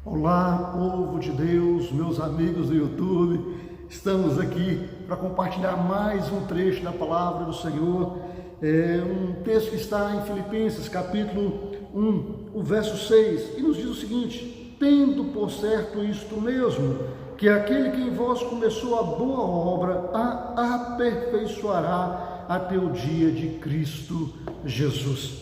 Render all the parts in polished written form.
Olá, povo de Deus, meus amigos do YouTube, estamos aqui para compartilhar mais um trecho da palavra do Senhor, um texto que está em Filipenses, capítulo 1, o verso 6, e nos diz o seguinte: tendo por certo isto mesmo, que aquele que em vós começou a boa obra, a aperfeiçoará até o dia de Cristo Jesus.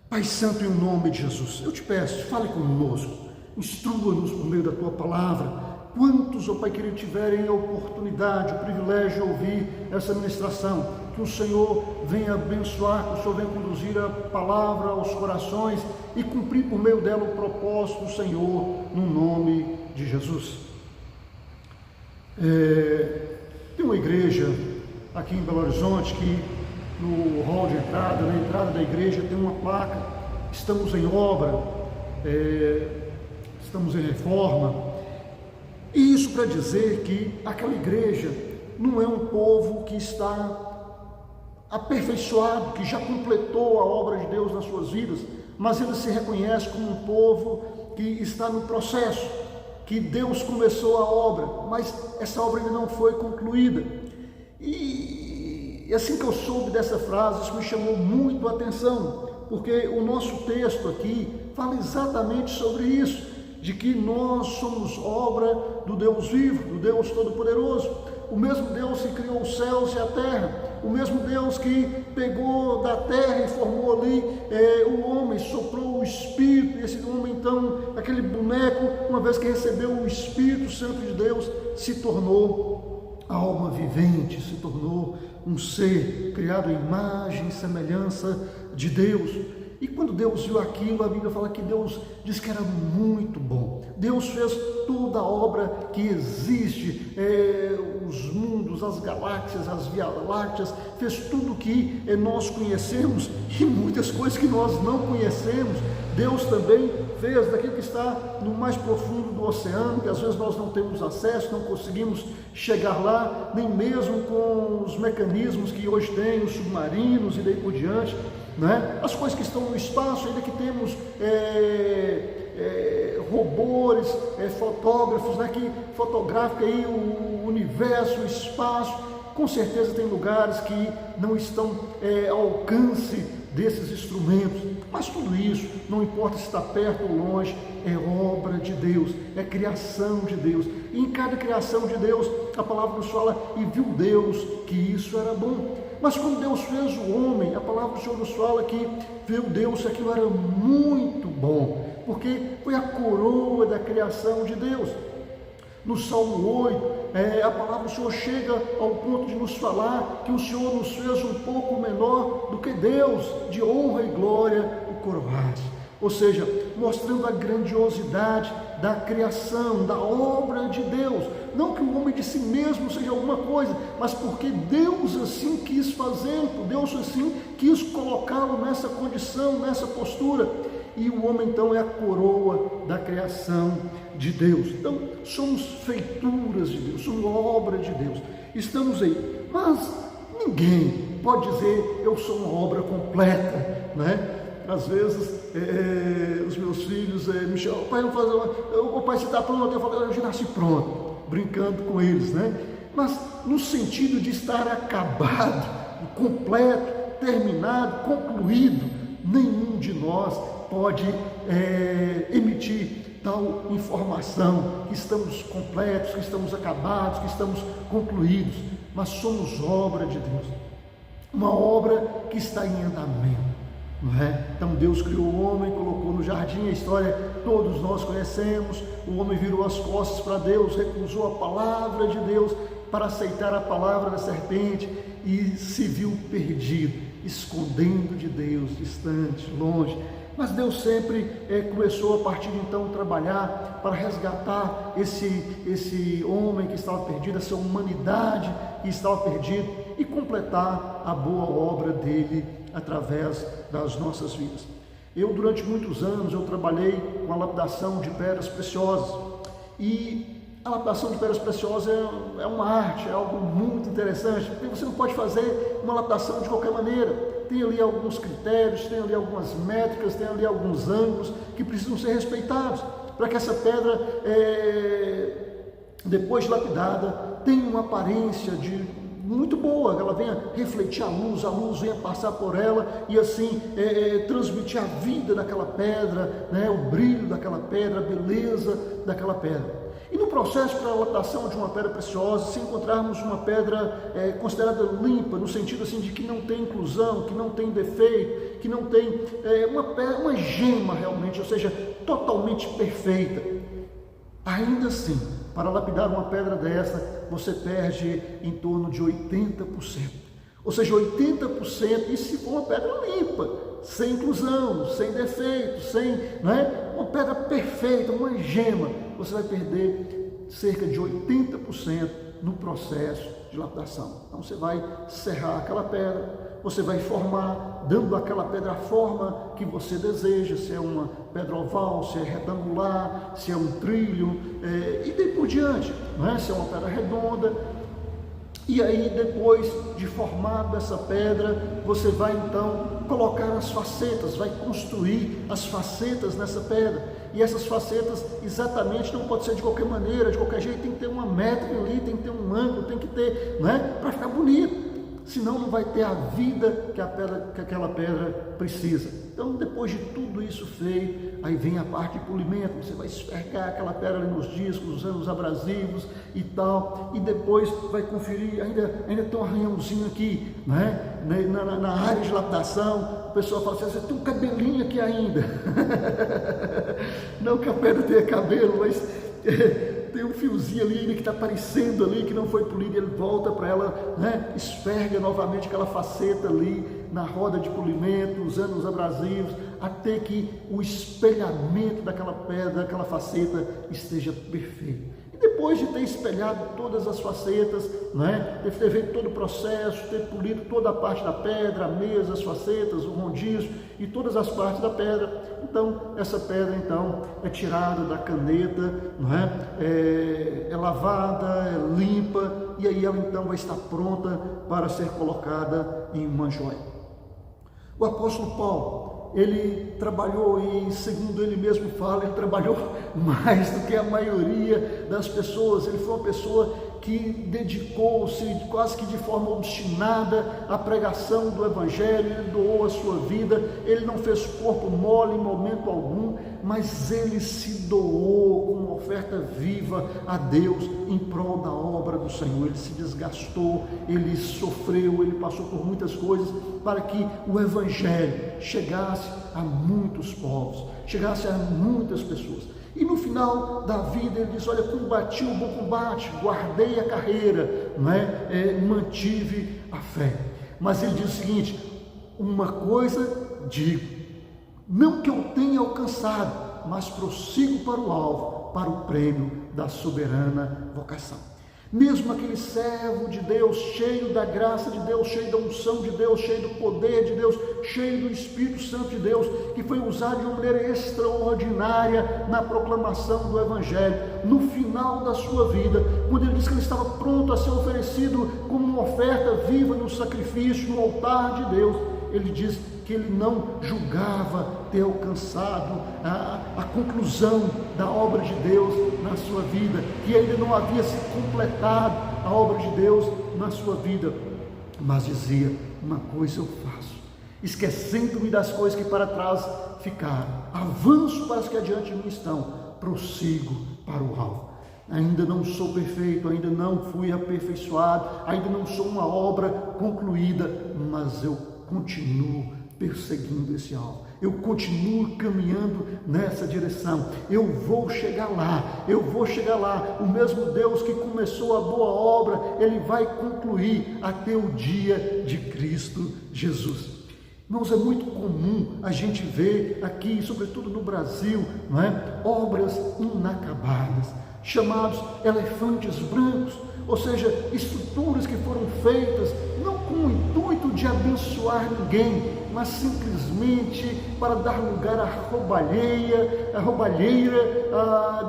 Pai Santo, em nome de Jesus, eu te peço, fale conosco, instrua-nos por meio da tua palavra. Quantos, ó Pai querido, tiverem a oportunidade, o privilégio de ouvir essa ministração, que o Senhor venha abençoar, que o Senhor venha conduzir a palavra aos corações e cumprir por meio dela o propósito do Senhor, no nome de Jesus. Tem uma igreja aqui em Belo Horizonte que no hall de entrada, na entrada da igreja, tem uma placa: estamos em obra, estamos em reforma. E isso para dizer que aquela igreja não é um povo que está aperfeiçoado, que já completou a obra de Deus nas suas vidas, mas ele se reconhece como um povo que está no processo, que Deus começou a obra, mas essa obra ainda não foi concluída. E assim que eu soube dessa frase, isso me chamou muito a atenção, porque o nosso texto aqui fala exatamente sobre isso, de que nós somos obra do Deus vivo, do Deus Todo-Poderoso, o mesmo Deus que criou os céus e a terra, o mesmo Deus que pegou da terra e formou ali o homem, soprou o Espírito, e esse homem então, aquele boneco, uma vez que recebeu o Espírito Santo de Deus, se tornou a alma vivente, se tornou um ser criado à imagem e semelhança de Deus. E quando Deus viu aquilo, a Bíblia fala que Deus disse que era muito bom. Deus fez toda a obra que existe, os mundos, as galáxias, as Via-Lácteas, fez tudo que nós conhecemos e muitas coisas que nós não conhecemos. Deus também fez daquilo que está no mais profundo do oceano, que às vezes nós não temos acesso, não conseguimos chegar lá, nem mesmo com os mecanismos que hoje tem, os submarinos e daí por diante, né? As coisas que estão no espaço, ainda que temos robôs, fotógrafos, né, que fotografam aí o universo, o espaço. Com certeza tem lugares que não estão ao alcance desses instrumentos, mas tudo isso, não importa se está perto ou longe, é obra de Deus, é criação de Deus. E em cada criação de Deus, a palavra nos fala: e viu Deus que isso era bom. Mas quando Deus fez o homem, a palavra do Senhor nos fala que viu Deus que aquilo era muito bom, porque foi a coroa da criação de Deus. No Salmo 8, a palavra do Senhor chega ao ponto de nos falar que o Senhor nos fez um pouco menor do que Deus, de honra e glória o coroaste. Ou seja, mostrando a grandiosidade da criação, da obra de Deus. Não que o homem de si mesmo seja alguma coisa, mas porque Deus assim quis fazê-lo, Deus assim quis colocá-lo nessa condição, nessa postura. E o homem então é a coroa da criação de Deus. Então somos feituras de Deus, somos obra de Deus, estamos aí. Mas ninguém pode dizer: eu sou uma obra completa, né? Às vezes os meus filhos me chamam: pai, pai, você está pronto? Eu falo: eu já nasci pronto, brincando com eles, né? Mas no sentido de estar acabado, completo, terminado, concluído, nenhum de nós pode emitir tal informação, que estamos completos, que estamos acabados, que estamos concluídos, mas somos obra de Deus, uma obra que está em andamento, não é? Então Deus criou o homem, colocou no jardim, a história todos nós conhecemos. O homem virou as costas para Deus, recusou a palavra de Deus para aceitar a palavra da serpente e se viu perdido, escondendo de Deus, distante, longe. Mas Deus sempre começou a partir de então a trabalhar para resgatar esse homem que estava perdido, essa humanidade que estava perdida, e completar a boa obra dele através das nossas vidas. Eu, durante muitos anos, eu trabalhei com a lapidação de pedras preciosas, e a lapidação de pedras preciosas é uma arte, é algo muito interessante, porque você não pode fazer uma lapidação de qualquer maneira. Tem ali alguns critérios, tem ali algumas métricas, tem ali alguns ângulos que precisam ser respeitados. para que essa pedra, depois de lapidada, tenha uma aparência muito boa, ela venha refletir a luz venha passar por ela e assim transmitir a vida daquela pedra, né, o brilho daquela pedra, a beleza daquela pedra. E no processo para a lapidação de uma pedra preciosa, se encontrarmos uma pedra considerada limpa, no sentido assim de que não tem inclusão, que não tem defeito, que não tem uma gema realmente, ou seja, totalmente perfeita, ainda assim, para lapidar uma pedra dessa, você perde em torno de 80%. Ou seja, 80%, e se for uma pedra limpa, sem inclusão, sem defeito, uma pedra perfeita, uma gema, você vai perder cerca de 80% no processo de lapidação. Então você vai serrar aquela pedra, você vai formar, dando àquela pedra a forma que você deseja, se é uma pedra oval, se é retangular, se é um trilho, e daí por diante, se é uma pedra redonda. E aí, depois de formada essa pedra, você vai então colocar as facetas, vai construir as facetas nessa pedra. E essas facetas exatamente não pode ser de qualquer maneira, de qualquer jeito, tem que ter uma métrica ali, tem que ter um ângulo, tem que ter, para ficar bonito. Senão não vai ter a vida que aquela pedra precisa. Então, depois de tudo isso feito, aí vem a parte de polimento, você vai esfregar aquela pedra ali nos discos, usando os abrasivos e tal, e depois vai conferir, ainda tem um arranhãozinho aqui, na área de lapidação. O pessoal fala assim, você tem um cabelinho aqui ainda. Não que a pedra tenha cabelo, mas tem um fiozinho ali que está aparecendo ali, que não foi polido, ele volta para ela, esfrega novamente aquela faceta ali na roda de polimento, usando os abrasivos, até que o espelhamento daquela pedra, daquela faceta esteja perfeito. E depois de ter espelhado todas as facetas, de ter feito todo o processo, ter polido toda a parte da pedra, a mesa, as facetas, o rondiço e todas as partes da pedra, então essa pedra é tirada da caneta, é lavada, é limpa, e aí ela então vai estar pronta para ser colocada em uma joia. O apóstolo Paulo, ele trabalhou, e segundo ele mesmo fala, ele trabalhou mais do que a maioria das pessoas. Ele foi uma pessoa que dedicou-se quase que de forma obstinada à pregação do Evangelho, ele doou a sua vida, ele não fez corpo mole em momento algum, mas ele se doou com uma oferta viva a Deus em prol da obra do Senhor. Ele se desgastou, ele sofreu, ele passou por muitas coisas para que o Evangelho chegasse a muitos povos, chegasse a muitas pessoas. E no final da vida ele diz, olha, combati o bom combate, guardei a carreira, mantive a fé. Mas ele diz o seguinte, uma coisa digo, não que eu tenha alcançado, mas prossigo para o alvo, para o prêmio da soberana vocação. Mesmo aquele servo de Deus, cheio da graça de Deus, cheio da unção de Deus, cheio do poder de Deus, cheio do Espírito Santo de Deus, que foi usado de uma maneira extraordinária na proclamação do Evangelho, no final da sua vida, quando ele disse que ele estava pronto a ser oferecido como uma oferta viva no sacrifício, no altar de Deus, ele diz que ele não julgava ter alcançado a conclusão da obra de Deus na sua vida, que ainda não havia se completado a obra de Deus na sua vida, mas dizia, uma coisa eu faço, esquecendo-me das coisas que para trás ficaram, avanço para as que adiante de mim estão, prossigo para o alvo. Ainda não sou perfeito, ainda não fui aperfeiçoado, ainda não sou uma obra concluída, mas eu continuo perseguindo esse alvo, eu continuo caminhando nessa direção, eu vou chegar lá, o mesmo Deus que começou a boa obra, ele vai concluir até o dia de Cristo Jesus. Irmãos, é muito comum a gente ver aqui, sobretudo no Brasil, obras inacabadas, chamados elefantes brancos, ou seja, estruturas que foram feitas não com o intuito de abençoar ninguém, mas simplesmente para dar lugar à roubalheira,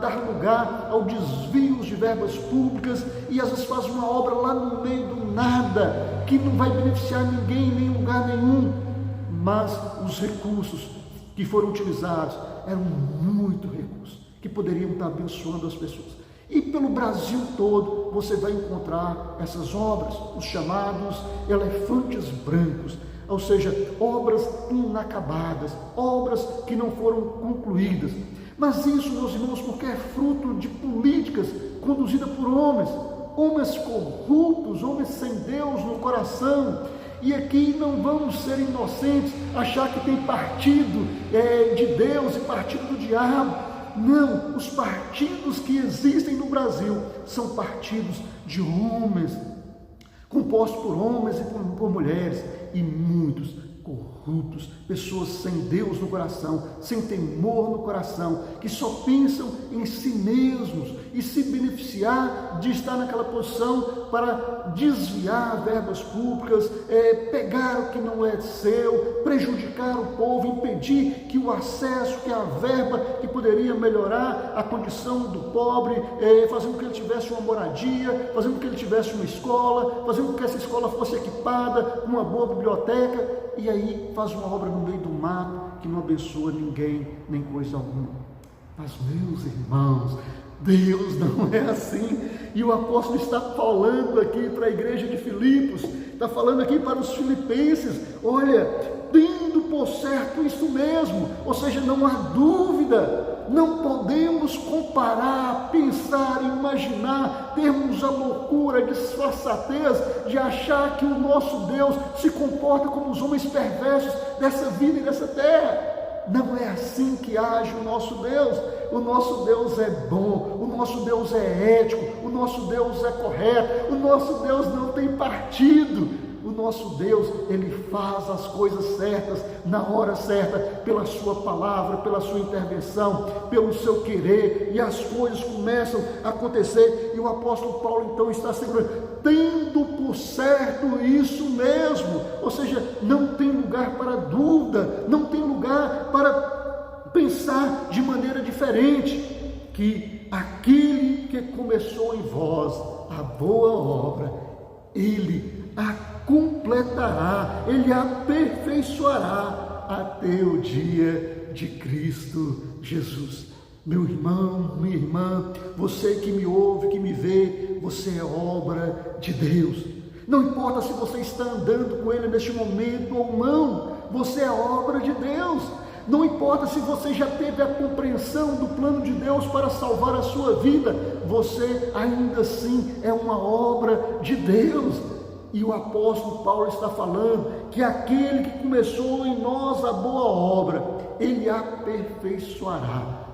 dar lugar ao desvio de verbas públicas, e às vezes faz uma obra lá no meio do nada, que não vai beneficiar ninguém, nem lugar nenhum, mas os recursos que foram utilizados eram muito recursos. que poderiam estar abençoando as pessoas. E pelo Brasil todo você vai encontrar essas obras, os chamados elefantes brancos, ou seja, obras inacabadas, obras que não foram concluídas. Mas isso, meus irmãos, porque é fruto de políticas conduzidas por homens corruptos, homens sem Deus no coração. E aqui não vamos ser inocentes, achar que tem partido de Deus e partido do diabo. Não, os partidos que existem no Brasil são partidos de homens, compostos por homens e por mulheres, e muitos corruptos, pessoas sem Deus no coração, sem temor no coração, que só pensam em si mesmos e se beneficiar de estar naquela posição para desviar verbas públicas, pegar o que não é seu, prejudicar o povo, impedir que o acesso, que a verba que poderia melhorar a condição do pobre, fazendo com que ele tivesse uma moradia, fazendo com que ele tivesse uma escola, fazendo com que essa escola fosse equipada com uma boa biblioteca, e aí faz uma obra no meio do mato que não abençoa ninguém, nem coisa alguma. Mas, meus irmãos, Deus não é assim. E o apóstolo está falando aqui para a igreja de Filipos, está falando aqui para os filipenses: olha, tendo por certo isso mesmo, ou seja, não há dúvida, não podemos comparar, pensar, imaginar, termos a loucura, a disfarçatez de achar que o nosso Deus se comporta como os homens perversos dessa vida e dessa terra. Não é assim que age o nosso Deus. O nosso Deus é bom, o nosso Deus é ético, o nosso Deus é correto, o nosso Deus não tem partido. O nosso Deus, Ele faz as coisas certas, na hora certa, pela sua palavra, pela sua intervenção, pelo seu querer, e as coisas começam a acontecer. E o apóstolo Paulo então está segurando, tendo por certo isso mesmo, ou seja, não tem lugar para dúvida, não tem lugar para pensar de maneira diferente, que aquele que começou em vós a boa obra, Ele a completará, Ele aperfeiçoará até o dia de Cristo Jesus. Meu irmão, minha irmã, você que me ouve, que me vê, você é obra de Deus. Não importa se você está andando com Ele neste momento ou não, você é obra de Deus. Não importa se você já teve a compreensão do plano de Deus para salvar a sua vida, você ainda assim é uma obra de Deus. E o apóstolo Paulo está falando que aquele que começou em nós a boa obra, Ele aperfeiçoará.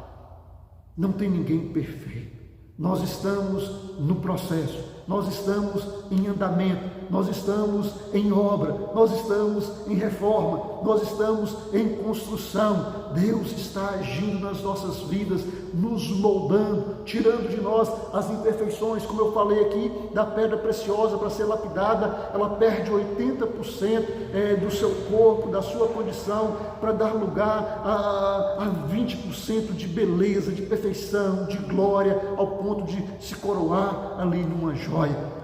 Não tem ninguém perfeito. Nós estamos no processo, nós estamos em andamento, nós estamos em obra, nós estamos em reforma, nós estamos em construção. Deus está agindo nas nossas vidas, nos moldando, tirando de nós as imperfeições. Como eu falei aqui, da pedra preciosa para ser lapidada, ela perde 80% do seu corpo, da sua condição, para dar lugar a 20% de beleza, de perfeição, de glória, ao ponto de se coroar ali numa joia.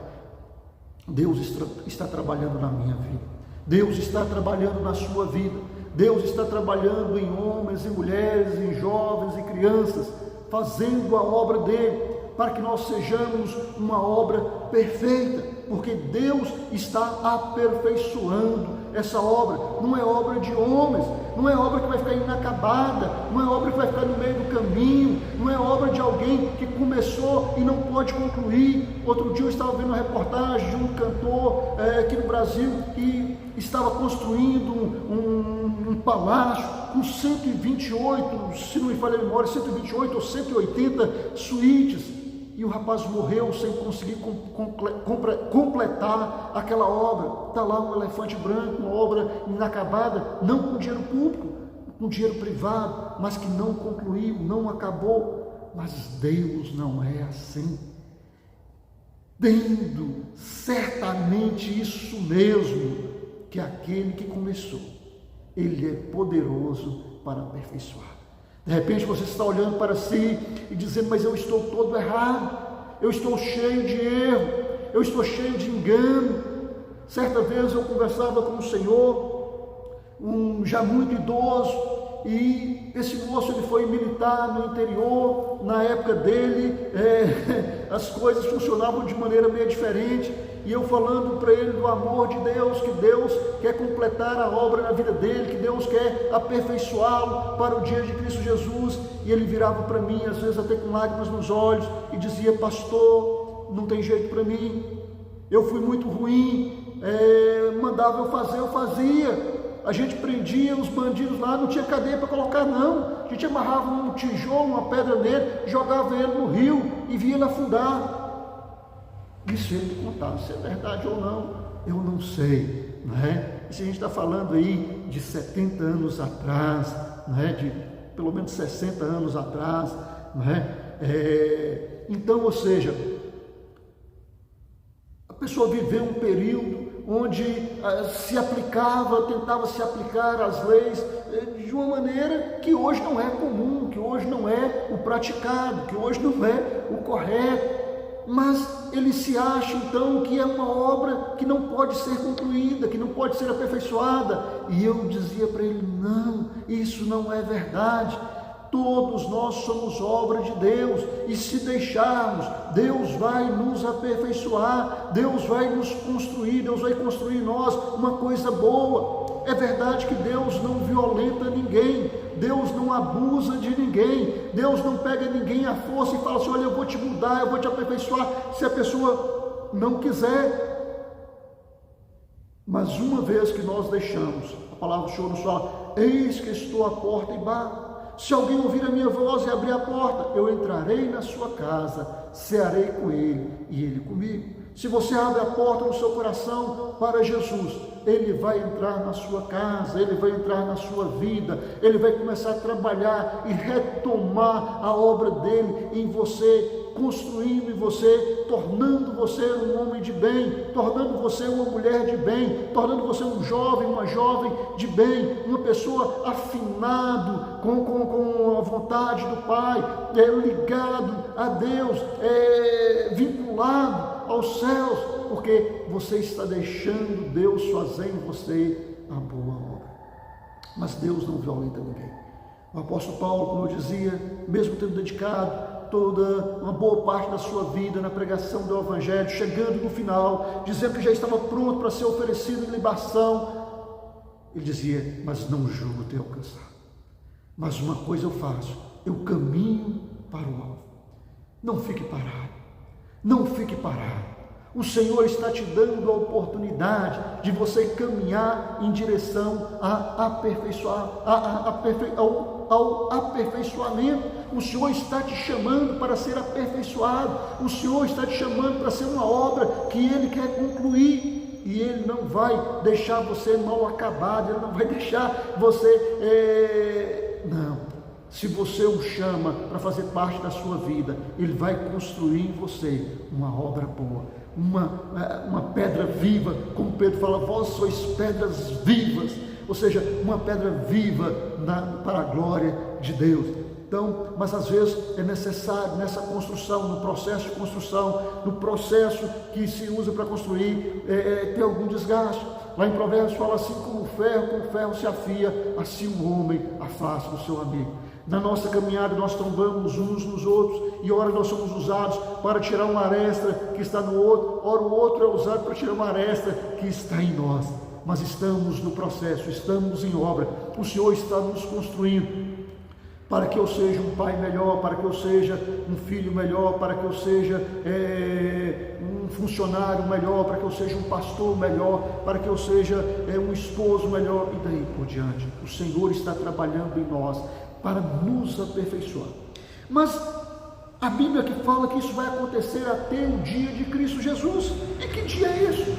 Deus está trabalhando na minha vida, Deus está trabalhando na sua vida, Deus está trabalhando em homens e mulheres, em jovens e crianças, fazendo a obra dele, para que nós sejamos uma obra perfeita, porque Deus está aperfeiçoando essa obra. Não é obra de homens, não é obra que vai ficar inacabada, não é obra que vai ficar no meio do caminho, não é obra de alguém que começou e não pode concluir. Outro dia eu estava vendo uma reportagem de um cantor aqui no Brasil que estava construindo um palácio com 128, se não me falha a memória, 128 ou 180 suítes. E o rapaz morreu sem conseguir completar aquela obra. Está lá um elefante branco, uma obra inacabada, não com dinheiro público, com dinheiro privado, mas que não concluiu, não acabou. Mas Deus não é assim. Tendo certamente isso mesmo, que aquele que começou, Ele é poderoso para aperfeiçoar. De repente você está olhando para si e dizendo, mas eu estou todo errado, eu estou cheio de erro, eu estou cheio de engano. Certa vez eu conversava com o Senhor já muito idoso, e esse moço ele foi militar no interior. Na época dele as coisas funcionavam de maneira meio diferente, e eu falando para ele do amor de Deus, que Deus quer completar a obra na vida dele, que Deus quer aperfeiçoá-lo para o dia de Cristo Jesus, e ele virava para mim, às vezes até com lágrimas nos olhos, e dizia: pastor, não tem jeito para mim, eu fui muito ruim, mandava eu fazer, eu fazia. A gente prendia os bandidos lá, não tinha cadeia para colocar não, a gente amarrava um tijolo, uma pedra nele, jogava ele no rio e via ele afundar. Isso ele me contava, se é verdade ou não, eu não sei, não é? E se a gente está falando aí de 70 anos atrás, não é? De pelo menos 60 anos atrás, não é? Então, ou seja, a pessoa viveu um período onde se aplicava, tentava se aplicar as leis de uma maneira que hoje não é comum, que hoje não é o praticado, que hoje não é o correto, mas ele se acha então que é uma obra que não pode ser concluída, que não pode ser aperfeiçoada, e eu dizia para ele: não, isso não é verdade. Todos nós somos obra de Deus, e se deixarmos, Deus vai nos aperfeiçoar, Deus vai nos construir, Deus vai construir em nós uma coisa boa. É verdade que Deus não violenta ninguém, Deus não abusa de ninguém, Deus não pega ninguém à força e fala assim: olha, eu vou te mudar, eu vou te aperfeiçoar, se a pessoa não quiser. Mas uma vez que nós deixamos, a palavra do Senhor nos fala: eis que estou à porta e bato. Se alguém ouvir a minha voz e abrir a porta, eu entrarei na sua casa, cearei com ele e ele comigo. Se você abre a porta no seu coração para Jesus, Ele vai entrar na sua casa, Ele vai entrar na sua vida, Ele vai começar a trabalhar e retomar a obra dEle em você, construindo em você, tornando você um homem de bem, tornando você uma mulher de bem, tornando você um jovem, uma jovem de bem, uma pessoa afinado com a vontade do Pai, ligado a Deus, vinculado aos céus, porque você está deixando Deus fazer em você a boa obra. Mas Deus não violenta ninguém. O apóstolo Paulo, como eu dizia, mesmo tendo dedicado toda uma boa parte da sua vida na pregação do Evangelho, chegando no final, dizendo que já estava pronto para ser oferecido em libação, ele dizia: mas não julgo ter alcançado, mas uma coisa eu faço, eu caminho para o alvo. Não fique parado, não fique parado. O Senhor está te dando a oportunidade de você caminhar em direção ao aperfeiçoamento. O Senhor está te chamando para ser aperfeiçoado. O Senhor está te chamando para ser uma obra que Ele quer concluir. E Ele não vai deixar você mal acabado, Ele não vai deixar você... Não. Se você o chama para fazer parte da sua vida, Ele vai construir em você uma obra boa, uma pedra viva, como Pedro fala: vós sois pedras vivas, ou seja, uma pedra viva para a glória de Deus. Então, mas às vezes é necessário nessa construção, no processo de construção, no processo que se usa para construir, ter algum desgaste. Lá em Provérbios fala assim: como o ferro com o ferro se afia, assim o homem afasta o seu amigo. Na nossa caminhada nós trombamos uns nos outros, e ora nós somos usados para tirar uma aresta que está no outro, ora o outro é usado para tirar uma aresta que está em nós. Mas estamos no processo, estamos em obra. O Senhor está nos construindo para que eu seja um pai melhor, para que eu seja um filho melhor, para que eu seja um funcionário melhor, para que eu seja um pastor melhor, para que eu seja um esposo melhor, e daí por diante. O Senhor está trabalhando em nós para nos aperfeiçoar. Mas a Bíblia que fala que isso vai acontecer até o dia de Cristo Jesus. E que dia é isso?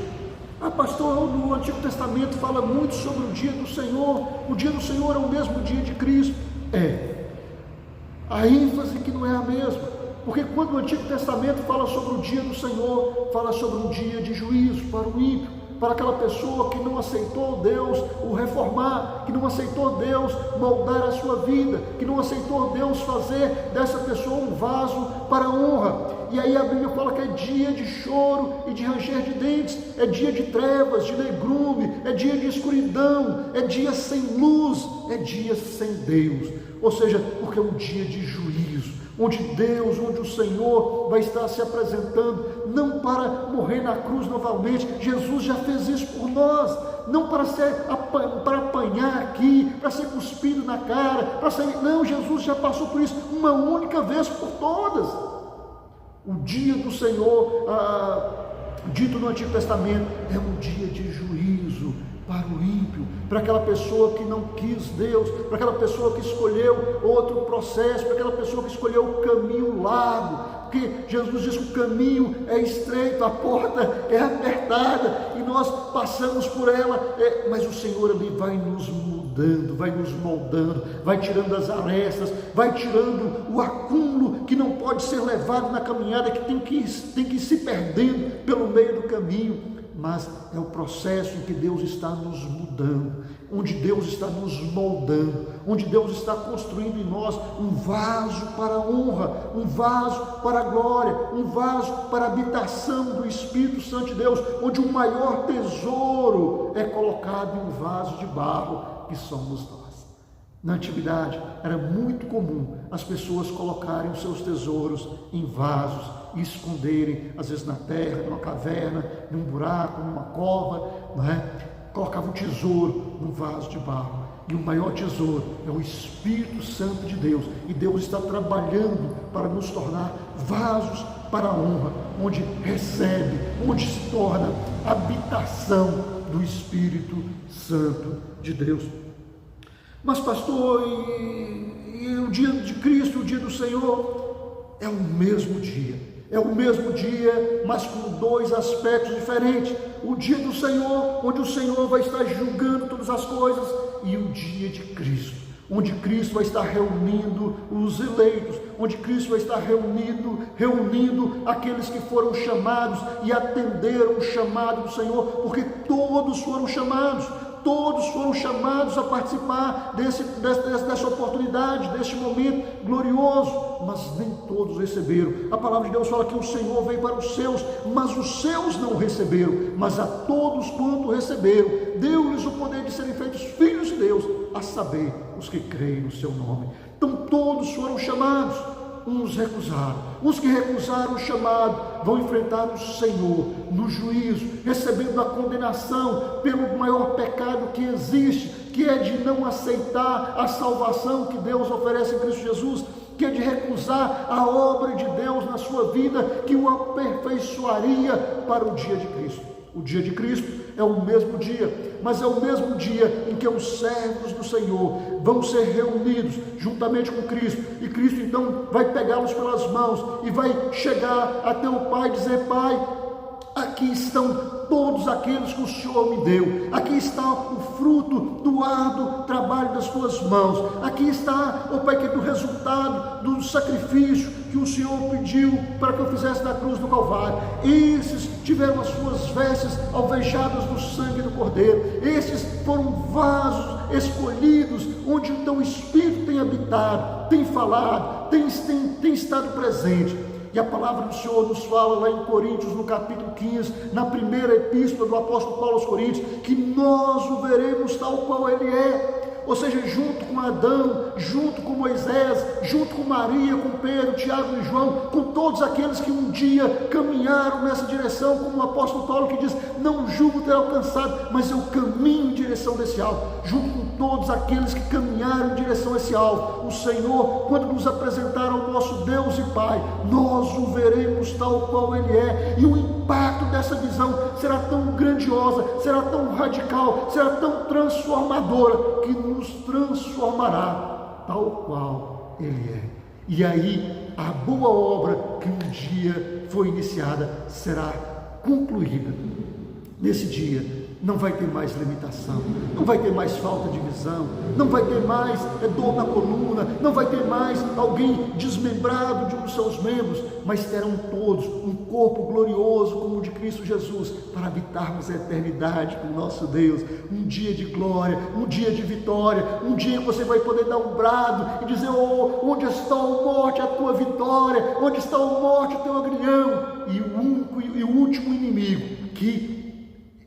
Pastor, no Antigo Testamento fala muito sobre o dia do Senhor. O dia do Senhor é o mesmo dia de Cristo. A ênfase que não é a mesma, porque quando o Antigo Testamento fala sobre o dia do Senhor, fala sobre um dia de juízo para o ímpio, para aquela pessoa que não aceitou Deus o reformar, que não aceitou Deus moldar a sua vida, que não aceitou Deus fazer dessa pessoa um vaso para a honra. E aí a Bíblia fala que é dia de choro e de ranger de dentes, é dia de trevas, de negrume, é dia de escuridão, é dia sem luz, é dia sem Deus. Ou seja, porque é um dia de juízo, onde Deus, onde o Senhor vai estar se apresentando, não para morrer na cruz novamente. Jesus já fez isso por nós, não para apanhar aqui, para ser cuspido na cara, não, Jesus já passou por isso uma única vez por todas. O dia do Senhor, dito no Antigo Testamento, é um dia de juízo para o ímpio, para aquela pessoa que não quis Deus, para aquela pessoa que escolheu outro processo, para aquela pessoa que escolheu o caminho largo, porque Jesus diz que o caminho é estreito, a porta é apertada, e nós passamos por ela, mas o Senhor ali vai nos mudando, vai nos moldando, vai tirando as arestas, vai tirando o acúmulo que não pode ser levado na caminhada, que tem que ir se perdendo pelo meio do caminho. Mas é o processo em que Deus está nos mudando, onde Deus está nos moldando, onde Deus está construindo em nós um vaso para a honra, um vaso para a glória, um vaso para a habitação do Espírito Santo de Deus, onde o maior tesouro é colocado em um vaso de barro, que somos nós. Na antiguidade era muito comum as pessoas colocarem os seus tesouros em vasos e esconderem, às vezes na terra, numa caverna, num buraco, numa cova, não é? Colocavam um tesouro num vaso de barro. E o maior tesouro é o Espírito Santo de Deus. E Deus está trabalhando para nos tornar vasos para a honra, onde recebe, onde se torna habitação do Espírito Santo de Deus. Mas pastor, e o dia de Cristo, o dia do Senhor, é o mesmo dia. É o mesmo dia, mas com dois aspectos diferentes. O dia do Senhor, onde o Senhor vai estar julgando todas as coisas, e o dia de Cristo, onde Cristo vai estar reunindo os eleitos, onde Cristo vai estar reunindo aqueles que foram chamados e atenderam o chamado do Senhor, porque todos foram chamados a participar dessa oportunidade, deste momento glorioso, mas nem todos receberam. A palavra de Deus fala que o Senhor veio para os seus, mas os seus não receberam, mas a todos quanto receberam, deu-lhes o poder de serem feitos filhos de Deus, a saber, os que creem no seu nome. Então todos foram chamados, uns recusaram. Os que recusaram o chamado vão enfrentar o Senhor no juízo, recebendo a condenação pelo maior pecado que existe, que é de não aceitar a salvação que Deus oferece em Cristo Jesus, que é de recusar a obra de Deus na sua vida, que o aperfeiçoaria para o dia de Cristo. O dia de Cristo é o mesmo dia, mas é o mesmo dia em que os servos do Senhor vão ser reunidos juntamente com Cristo, e Cristo então vai pegá-los pelas mãos e vai chegar até o Pai e dizer: Pai, aqui estão todos aqueles que o Senhor me deu, aqui está o fruto do árduo trabalho das tuas mãos, aqui está, ó Pai, que do resultado do sacrifício que o Senhor pediu para que eu fizesse na cruz do Calvário. Esses tiveram as suas vestes alvejadas no sangue do Cordeiro, esses foram vasos escolhidos, onde então o Espírito tem habitado, tem falado, tem estado presente. E a palavra do Senhor nos fala lá em Coríntios, no capítulo 15, na primeira epístola do apóstolo Paulo aos Coríntios, que nós o veremos tal qual ele é. Ou seja, junto com Adão, junto com Moisés, junto com Maria, com Pedro, Tiago e João, com todos aqueles que um dia caminharam nessa direção, como o apóstolo Paulo que diz: não julgo ter alcançado, mas eu caminho em direção desse alvo. Junto com todos aqueles que caminharam em direção a esse alvo, o Senhor, quando nos apresentar ao nosso Deus e Pai, nós o veremos tal qual ele é, e o impacto dessa visão será tão grandiosa, será tão radical, será tão transformadora, que nos transformará tal qual ele é. E aí a boa obra que um dia foi iniciada será concluída. Nesse dia não vai ter mais limitação, não vai ter mais falta de visão, não vai ter mais dor na coluna, não vai ter mais alguém desmembrado de um dos seus membros, mas terão todos um corpo glorioso como o de Cristo Jesus, para habitarmos a eternidade com o nosso Deus. Um dia de glória, um dia de vitória, um dia que você vai poder dar um brado e dizer: oh, onde está, ó morte, a tua vitória? Onde está, ó morte, o teu agrião? E o único e o último inimigo que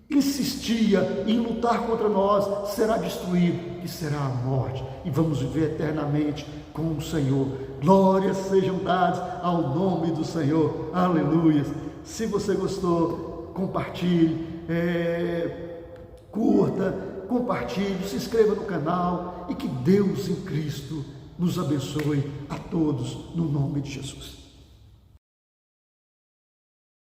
insistia em lutar contra nós será destruído, que será a morte, e vamos viver eternamente com o Senhor. Glórias sejam dadas ao nome do Senhor, aleluia. Se você gostou, compartilhe, curta, compartilhe, se inscreva no canal, e que Deus em Cristo nos abençoe a todos, no nome de Jesus.